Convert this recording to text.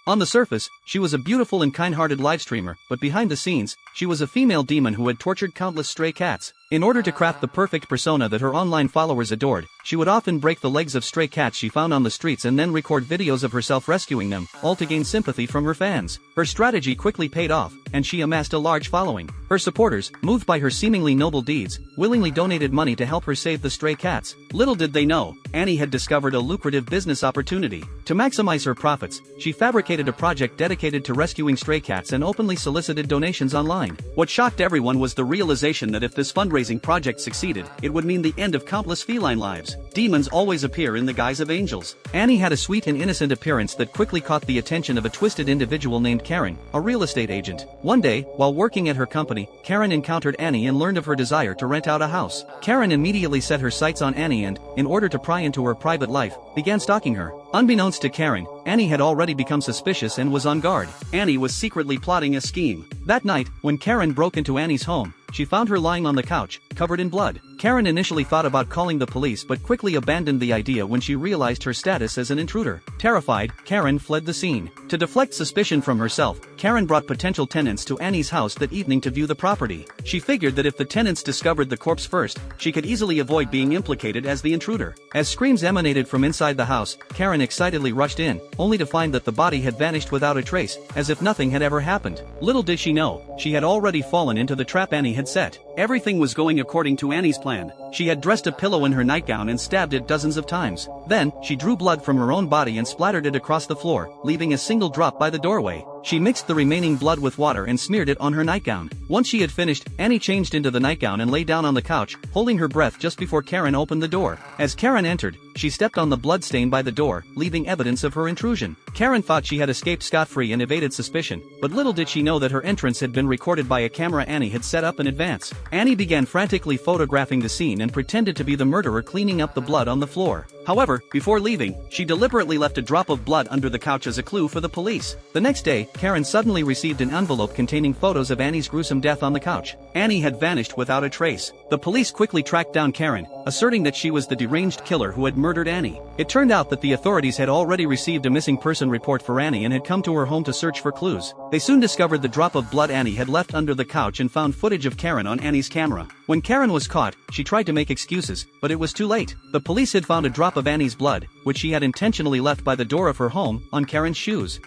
On the surface, she was a beautiful and kind-hearted livestreamer, but behind the scenes, she was a female demon who had tortured countless stray cats. In order to craft the perfect persona that her online followers adored, she would often break the legs of stray cats she found on the streets and then record videos of herself rescuing them, all to gain sympathy from her fans. Her strategy quickly paid off, and she amassed a large following. Her supporters, moved by her seemingly noble deeds, willingly donated money to help her save the stray cats. Little did they know, Annie had discovered a lucrative business opportunity. To maximize her profits, she fabricated a project dedicated to rescuing stray cats and openly solicited donations online. What shocked everyone was the realization that if this fundraising project succeeded, it would mean the end of countless feline lives. Demons always appear in the guise of angels. Annie had a sweet and innocent appearance that quickly caught the attention of a twisted individual named Karen, a real estate agent. One day, while working at her company, Karen encountered Annie and learned of her desire to rent out a house. Karen immediately set her sights on Annie and, in order to pry into her private life, began stalking her. Unbeknownst to Karen, Annie had already become suspicious and was on guard. Annie was secretly plotting a scheme. That night, when Karen broke into Annie's home, she found her lying on the couch, covered in blood. Karen initially thought about calling the police but quickly abandoned the idea when she realized her status as an intruder. Terrified, Karen fled the scene. To deflect suspicion from herself, Karen brought potential tenants to Annie's house that evening to view the property. She figured that if the tenants discovered the corpse first, she could easily avoid being implicated as the intruder. As screams emanated from inside the house, Karen excitedly rushed in, only to find that the body had vanished without a trace, as if nothing had ever happened. Little did she know, she had already fallen into the trap Annie had set. Everything was going according to Annie's plan. She had dressed a pillow in her nightgown and stabbed it dozens of times. Then, she drew blood from her own body and splattered it across the floor, leaving a single drop by the doorway. She mixed the remaining blood with water and smeared it on her nightgown. Once she had finished, Annie changed into the nightgown and lay down on the couch, holding her breath just before Karen opened the door. As Karen entered, she stepped on the blood stain by the door, leaving evidence of her intrusion. Karen thought she had escaped scot-free and evaded suspicion, but little did she know that her entrance had been recorded by a camera Annie had set up in advance. Annie began frantically photographing the scene and pretended to be the murderer cleaning up the blood on the floor. However, before leaving, she deliberately left a drop of blood under the couch as a clue for the police. The next day, Karen suddenly received an envelope containing photos of Annie's gruesome death on the couch. Annie had vanished without a trace. The police quickly tracked down Karen, asserting that she was the deranged killer who had murdered Annie. It turned out that the authorities had already received a missing person report for Annie and had come to her home to search for clues. They soon discovered the drop of blood Annie had left under the couch and found footage of Karen on Annie's camera. When Karen was caught, she tried to make excuses, but it was too late. The police had found a drop of Annie's blood, which she had intentionally left by the door of her home, on Karen's shoes.